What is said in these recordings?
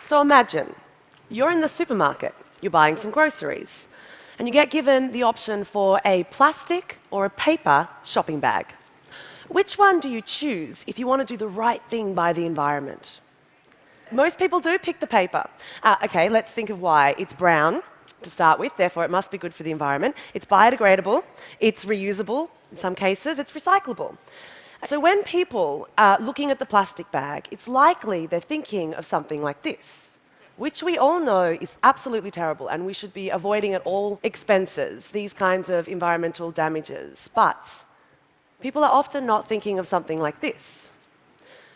So imagine you're in the supermarket, you're buying some groceries, and you get given the option for a plastic or a paper shopping bag. Which one do you choose if you want to do the right thing by the environment? Most people do pick the paper. OK, let's think of why. It's brown to start with, therefore it must be good for the environment. It's biodegradable, it's reusable, in some cases it's recyclable. So when people are looking at the plastic bag, it's likely they're thinking of something like this, which we all know is absolutely terrible, and we should be avoiding at all expenses these kinds of environmental damages. But people are often not thinking of something like this,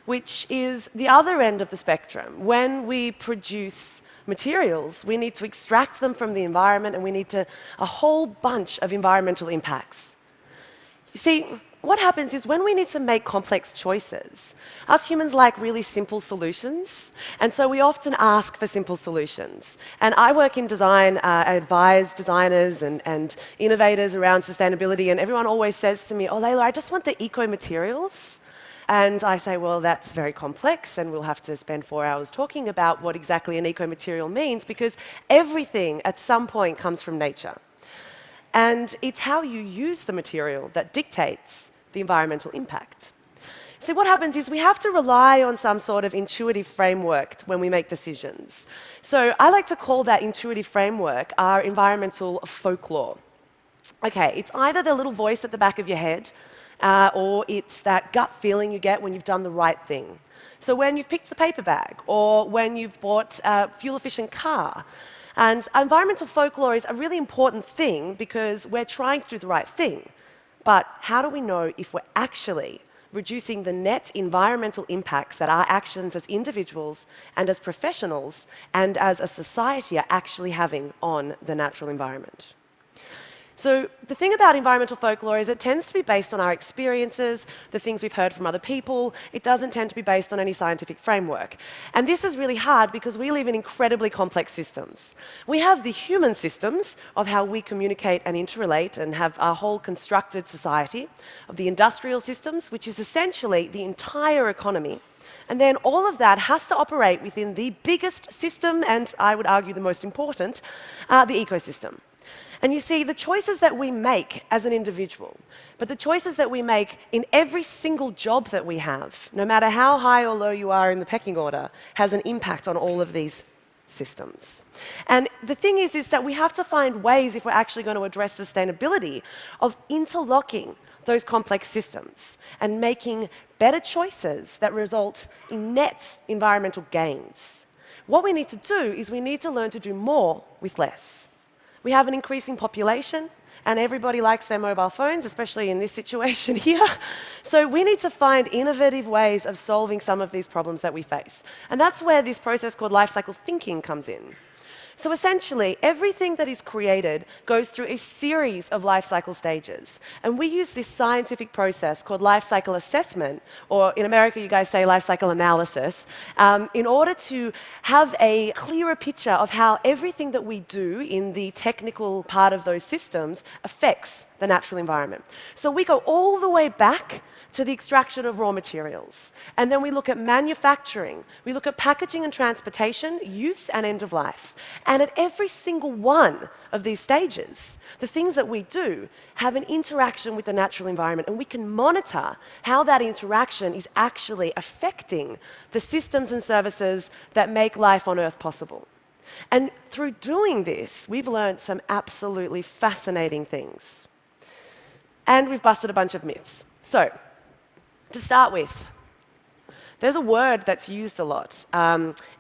which is the other end of the spectrum. When we produce materials, we need to extract them from the environment, and we need a whole bunch of environmental impacts. You see, what happens is when we need to make complex choices, us humans like really simple solutions, and so we often ask for simple solutions. And I work in design, I advise designers and innovators around sustainability, and everyone always says to me, "Oh, Leyla, I just want the eco-materials." And I say, well, that's very complex, and we'll have to spend 4 hours talking about what exactly an eco-material means, because everything at some point comes from nature. And it's how you use the material that dictates the environmental impact. So what happens is we have to rely on some sort of intuitive framework when we make decisions. So I like to call that intuitive framework our environmental folklore. OK, it's either the little voice at the back of your head, or it's that gut feeling you get when you've done the right thing. So when you've picked the paper bag, or when you've bought a fuel-efficient car. And environmental folklore is a really important thing because we're trying to do the right thing. But how do we know if we're actually reducing the net environmental impacts that our actions as individuals and as professionals and as a society are actually having on the natural environment? So the thing about environmental folklore is it tends to be based on our experiences, the things we've heard from other people. It doesn't tend to be based on any scientific framework. And this is really hard because we live in incredibly complex systems. We have the human systems of how we communicate and interrelate and have our whole constructed society, of the industrial systems, which is essentially the entire economy. And then all of that has to operate within the biggest system, and I would argue the most important, the ecosystem. And you see, the choices that we make as an individual, but the choices that we make in every single job that we have, no matter how high or low you are in the pecking order, has an impact on all of these systems. And the thing is that we have to find ways, if we're actually going to address sustainability, of interlocking those complex systems and making better choices that result in net environmental gains. What we need to do is we need to learn to do more with less. We have an increasing population, and everybody likes their mobile phones, especially in this situation here. So we need to find innovative ways of solving some of these problems that we face. And that's where this process called life cycle thinking comes in. So essentially, everything that is created goes through a series of life cycle stages. And we use this scientific process called life cycle assessment, or in America you guys say life cycle analysis, in order to have a clearer picture of how everything that we do in the technical part of those systems affects the natural environment. So we go all the way back to the extraction of raw materials. And then we look at manufacturing. We look at packaging and transportation, use and end of life. And at every single one of these stages, the things that we do have an interaction with the natural environment, and we can monitor how that interaction is actually affecting the systems and services that make life on Earth possible. And through doing this, we've learned some absolutely fascinating things. And we've busted a bunch of myths. So, to start with, there's a word that's used a lot.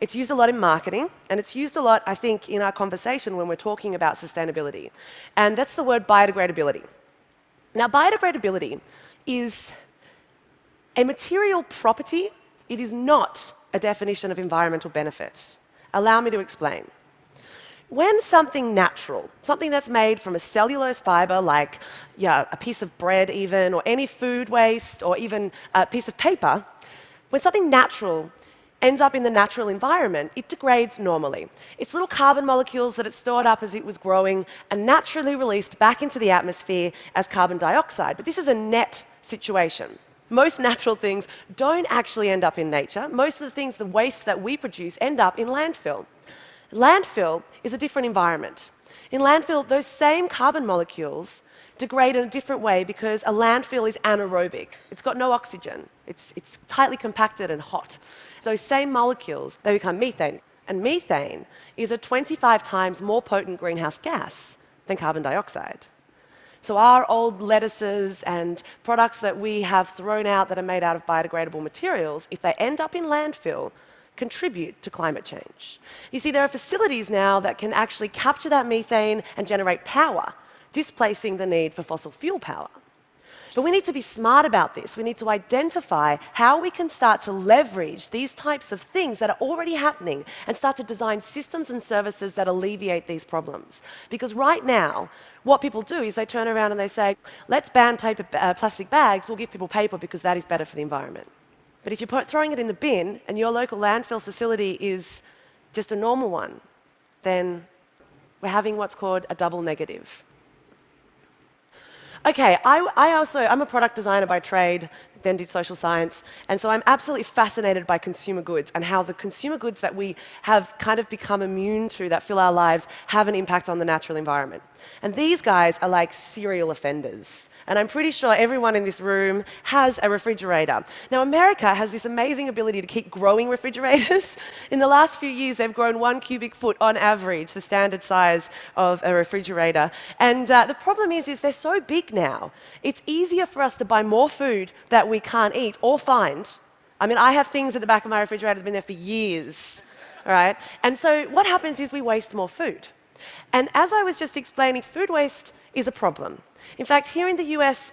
It's used a lot in marketing, and it's used a lot, I think, in our conversation when we're talking about sustainability. And that's the word biodegradability. Now, biodegradability is a material property. It is not a definition of environmental benefit. Allow me to explain. When something natural, something that's made from a cellulose fiber, like a piece of bread even, or any food waste, or even a piece of paper, when something natural ends up in the natural environment, it degrades normally. Its little carbon molecules that it stored up as it was growing are naturally released back into the atmosphere as carbon dioxide. But this is a net situation. most natural things don't actually end up in nature. Most of the things, the waste that we produce, end up in landfill. Landfill is a different environment. In landfill, those same carbon molecules degrade in a different way because a landfill is anaerobic. It's got no oxygen. It's tightly compacted and hot. Those same molecules, they become methane. And methane is a 25 times more potent greenhouse gas than carbon dioxide. So our old lettuces and products that we have thrown out that are made out of biodegradable materials, if they end up in landfill, contribute to climate change. You see, there are facilities now that can actually capture that methane and generate power, displacing the need for fossil fuel power. But we need to be smart about this. We need to identify how we can start to leverage these types of things that are already happening and start to design systems and services that alleviate these problems. Because right now, what people do is they turn around and they say, let's ban plastic bags, we'll give people paper because that is better for the environment. But if you're throwing it in the bin and your local landfill facility is just a normal one, then we're having what's called a double negative. Okay, I'm a product designer by trade, then did social science, and so I'm absolutely fascinated by consumer goods and how the consumer goods that we have kind of become immune to, that fill our lives, have an impact on the natural environment. And these guys are like serial offenders. And I'm pretty sure everyone in this room has a refrigerator. Now, America has this amazing ability to keep growing refrigerators. In the last few years, they've grown 1 cubic foot on average, the standard size of a refrigerator. And the problem is they're so big now. It's easier for us to buy more food that we can't eat or find. I mean, I have things at the back of my refrigerator that have been there for years. All right? And so what happens is we waste more food. And as I was just explaining, food waste is a problem. In fact, here in the US,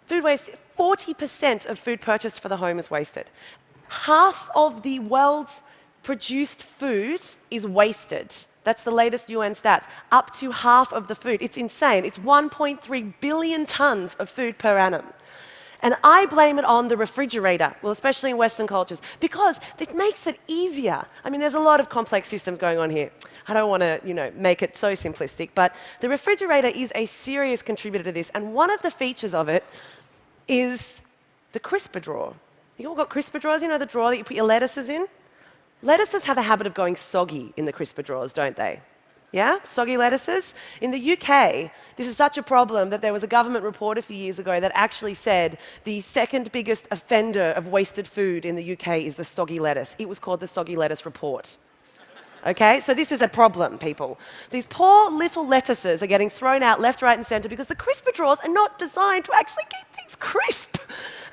food waste, 40% of food purchased for the home is wasted. Half of the world's produced food is wasted. That's the latest UN stats. Up to half of the food. It's insane. It's 1.3 billion tons of food per annum. And I blame it on the refrigerator, well, especially in Western cultures, because it makes it easier. I mean, there's a lot of complex systems going on here. I don't want to, make it so simplistic, but the refrigerator is a serious contributor to this. And one of the features of it is the crisper drawer. You all got crisper drawers, the drawer that you put your lettuces in? Lettuces have a habit of going soggy in the crisper drawers, don't they? Yeah? Soggy lettuces. In the UK, this is such a problem that there was a government report a few years ago that actually said the second biggest offender of wasted food in the UK is the soggy lettuce. It was called the Soggy Lettuce Report. Okay, so this is a problem, people. These poor little lettuces are getting thrown out left, right, and centre because the crisper drawers are not designed to actually keep things crisp.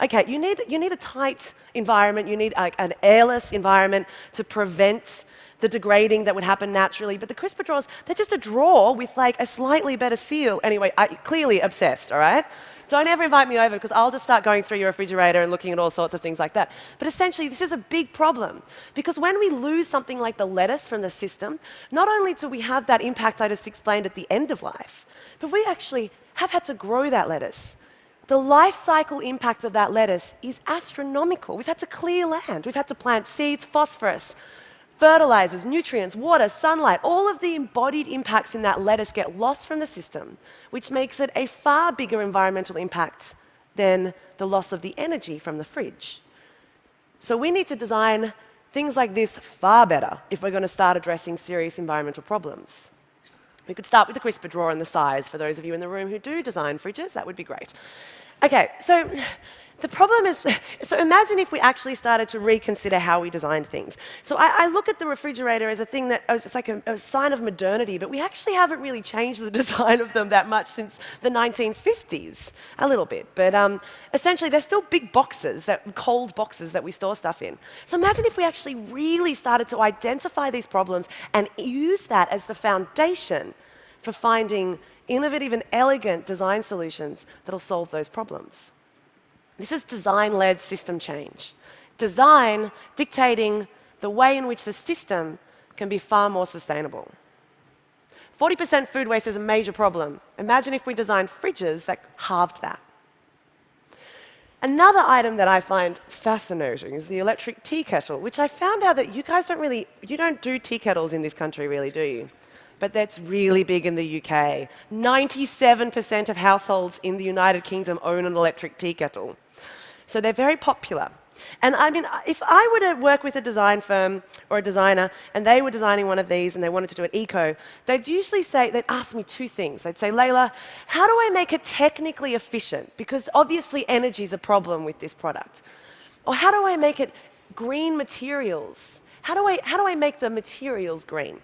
Okay, you need a tight environment. You need an airless environment to prevent the degrading that would happen naturally. But the crisper drawers, they're just a drawer with a slightly better seal. Anyway, clearly obsessed, all right? Don't ever invite me over because I'll just start going through your refrigerator and looking at all sorts of things like that. But essentially, this is a big problem because when we lose something like the lettuce from the system, not only do we have that impact I just explained at the end of life, but we actually have had to grow that lettuce. The life cycle impact of that lettuce is astronomical. We've had to clear land. We've had to plant seeds, phosphorus, fertilizers, nutrients, water, sunlight, all of the embodied impacts in that lettuce get lost from the system, which makes it a far bigger environmental impact than the loss of the energy from the fridge. So we need to design things like this far better if we're going to start addressing serious environmental problems. We could start with the crisper drawer and the size. For those of you in the room who do design fridges, that would be great. Okay, so the problem is, so imagine if we actually started to reconsider how we designed things. So I look at the refrigerator as a thing that, it's like a sign of modernity, but we actually haven't really changed the design of them that much since the 1950s, a little bit. But essentially, they're still big boxes, cold boxes that we store stuff in. So imagine if we actually really started to identify these problems and use that as the foundation for finding innovative and elegant design solutions that'll solve those problems. This is design-led system change. Design dictating the way in which the system can be far more sustainable. 40% food waste is a major problem. Imagine if we designed fridges that halved that. Another item that I find fascinating is the electric tea kettle, which I found out that you guys you don't do tea kettles in this country really, do you? But that's really big in the UK. 97% of households in the United Kingdom own an electric tea kettle. So they're very popular. And I mean, if I were to work with a design firm or a designer and they were designing one of these and they wanted to do it eco, they'd usually say, they'd ask me two things. They'd say, Leyla, how do I make it technically efficient? Because obviously energy is a problem with this product. Or how do I make it green materials? How do I make the materials green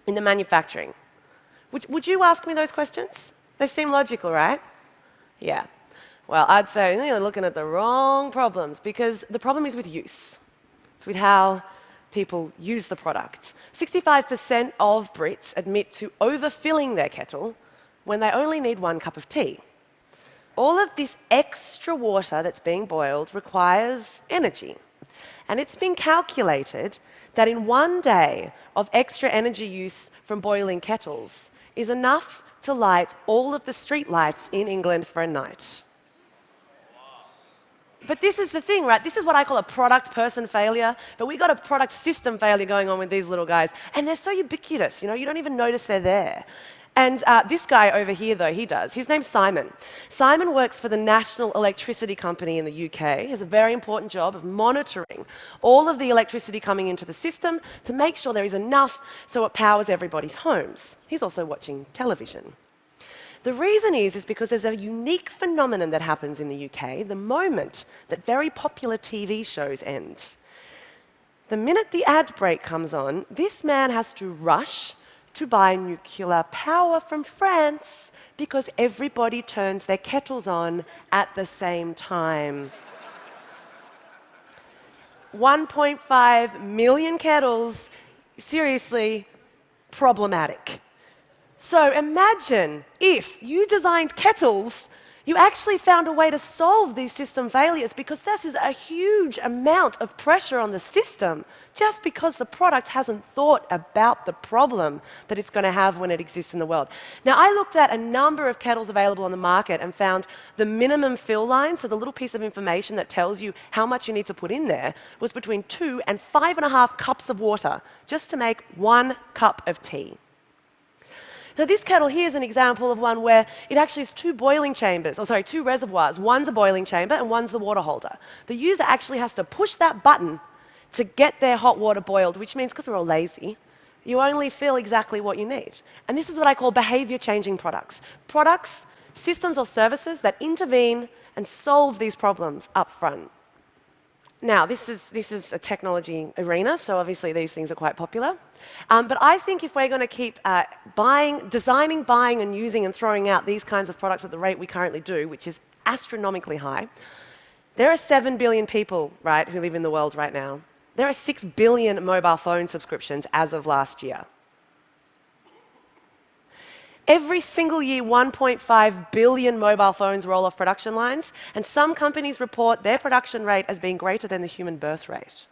in the manufacturing? Would you ask me those questions? They seem logical, right? Yeah. Well, I'd say you're looking at the wrong problems, because the problem is with use. It's with how people use the product. 65% of Brits admit to overfilling their kettle when they only need 1 cup of tea. All of this extra water that's being boiled requires energy. And it's been calculated that in 1 day of extra energy use from boiling kettles is enough to light all of the street lights in England for a night. But this is the thing, right? This is what I call a product person failure, but we got a product system failure going on with these little guys. And they're so ubiquitous, you don't even notice they're there. And this guy over here, though, he does. His name's Simon. Simon works for the National Electricity Company in the UK. He has a very important job of monitoring all of the electricity coming into the system to make sure there is enough so it powers everybody's homes. He's also watching television. The reason is because there's a unique phenomenon that happens in the UK the moment that very popular TV shows end. The minute the ad break comes on, this man has to rush to buy nuclear power from France because everybody turns their kettles on at the same time. 1.5 million kettles, seriously problematic. So imagine if you designed kettles, you actually found a way to solve these system failures, because this is a huge amount of pressure on the system just because the product hasn't thought about the problem that it's going to have when it exists in the world. Now, I looked at a number of kettles available on the market and found the minimum fill line, so the little piece of information that tells you how much you need to put in there, was between 2 and 5.5 cups of water just to make 1 cup of tea. Now, this kettle here is an example of one where it actually has 2 reservoirs. One's a boiling chamber and one's the water holder. The user actually has to push that button to get their hot water boiled, which means, because we're all lazy, you only fill exactly what you need. And this is what I call behavior-changing products. Products, systems or services that intervene and solve these problems up front. Now, this is a technology arena, so obviously these things are quite popular. But I think if we're going to keep designing, buying, and using and throwing out these kinds of products at the rate we currently do, which is astronomically high, there are 7 billion people, right, who live in the world right now. There are 6 billion mobile phone subscriptions as of last year. Every single year, 1.5 billion mobile phones roll off production lines, and some companies report their production rate as being greater than the human birth rate.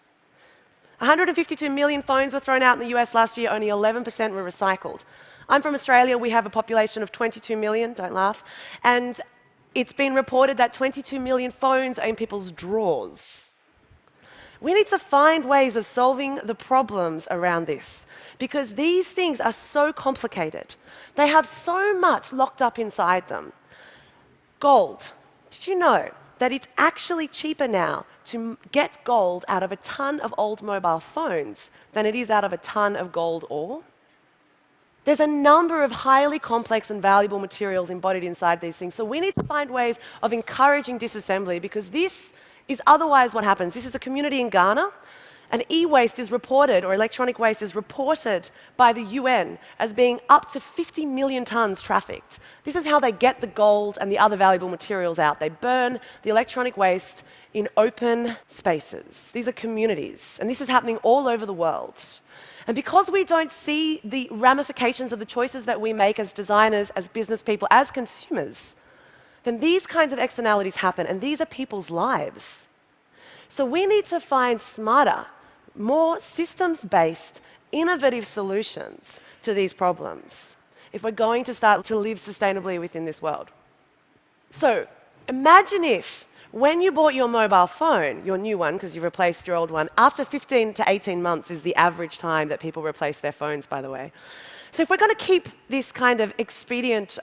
152 million phones were thrown out in the US last year, only 11% were recycled. I'm from Australia, we have a population of 22 million, don't laugh, and it's been reported that 22 million phones are in people's drawers. We need to find ways of solving the problems around this, because these things are so complicated. They have so much locked up inside them. Gold. Did you know that it's actually cheaper now to get gold out of a ton of old mobile phones than it is out of a ton of gold ore? There's a number of highly complex and valuable materials embodied inside these things, so we need to find ways of encouraging disassembly, because this is otherwise what happens. This is a community in Ghana, and e-waste is reported, or electronic waste is reported by the UN as being up to 50 million tons trafficked. This is how they get the gold and the other valuable materials out. They burn the electronic waste in open spaces. These are communities, and this is happening all over the world. And because we don't see the ramifications of the choices that we make as designers, as business people, as consumers, then these kinds of externalities happen, and these are people's lives. So we need to find smarter, more systems-based, innovative solutions to these problems if we're going to start to live sustainably within this world. So imagine if, when you bought your mobile phone, your new one, because you've replaced your old one, after 15 to 18 months is the average time that people replace their phones, by the way. So if we're going to keep this kind of expedient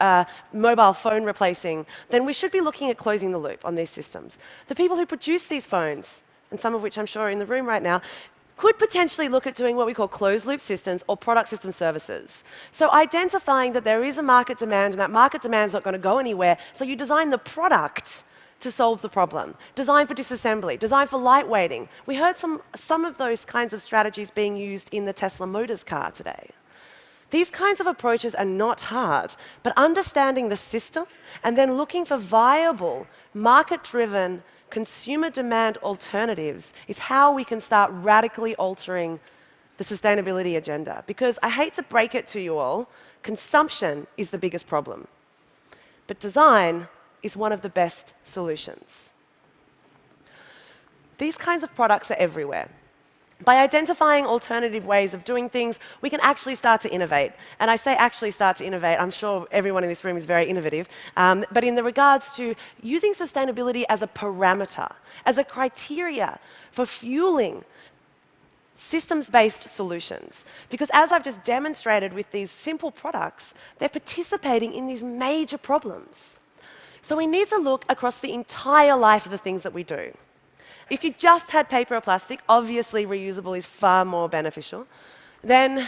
mobile phone replacing, then we should be looking at closing the loop on these systems. The people who produce these phones, and some of which I'm sure are in the room right now, could potentially look at doing what we call closed-loop systems or product system services. So identifying that there is a market demand and that market demand is not going to go anywhere, so you design the product to solve the problem. Design for disassembly, design for lightweighting. We heard some of those kinds of strategies being used in the Tesla Motors car today. These kinds of approaches are not hard, but understanding the system and then looking for viable, market-driven, consumer demand alternatives is how we can start radically altering the sustainability agenda. Because I hate to break it to you all, consumption is the biggest problem. But design is one of the best solutions. These kinds of products are everywhere. By identifying alternative ways of doing things, we can actually start to innovate. And I say actually start to innovate, I'm sure everyone in this room is very innovative, but in the regards to using sustainability as a parameter, as a criteria for fueling systems-based solutions. Because as I've just demonstrated with these simple products, they're participating in these major problems. So we need to look across the entire life of the things that we do. If you just had paper or plastic, obviously reusable is far more beneficial. Then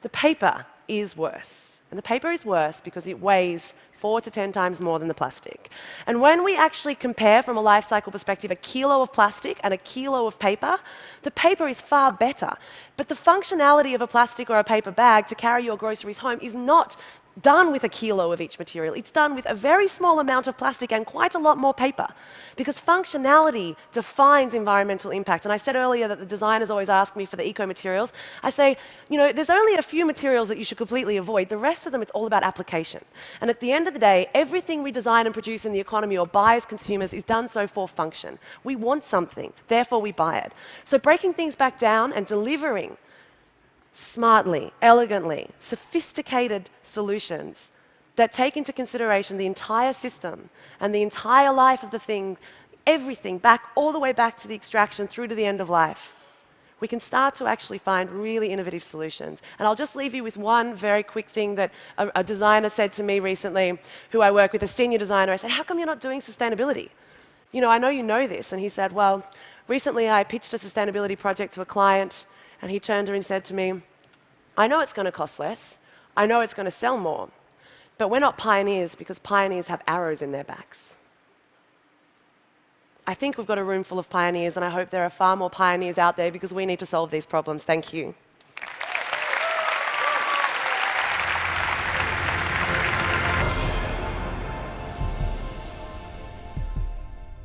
the paper is worse. And the paper is worse because it weighs 4 to 10 times more than the plastic. And when we actually compare from a life cycle perspective a kilo of plastic and a kilo of paper, the paper is far better. But the functionality of a plastic or a paper bag to carry your groceries home is not done with a kilo of each material. It's done with a very small amount of plastic and quite a lot more paper, because functionality defines environmental impact. And I said earlier that the designers always ask me for the eco-materials. I say, you know, there's only a few materials that you should completely avoid. The rest of them, it's all about application. And at the end of the day, everything we design and produce in the economy or buy as consumers is done so for function. We want something, therefore we buy it. So breaking things back down and delivering smartly, elegantly, sophisticated solutions that take into consideration the entire system and the entire life of the thing, everything, back all the way back to the extraction through to the end of life, we can start to actually find really innovative solutions. And I'll just leave you with one very quick thing that a designer said to me recently, who I work with, a senior designer. I said, how come you're not doing sustainability? You know, I know you know this. And he said, well, recently I pitched a sustainability project to a client, and he turned to me and said to me, I know it's going to cost less, I know it's going to sell more, but we're not pioneers because pioneers have arrows in their backs. I think we've got a room full of pioneers, and I hope there are far more pioneers out there because we need to solve these problems. Thank you.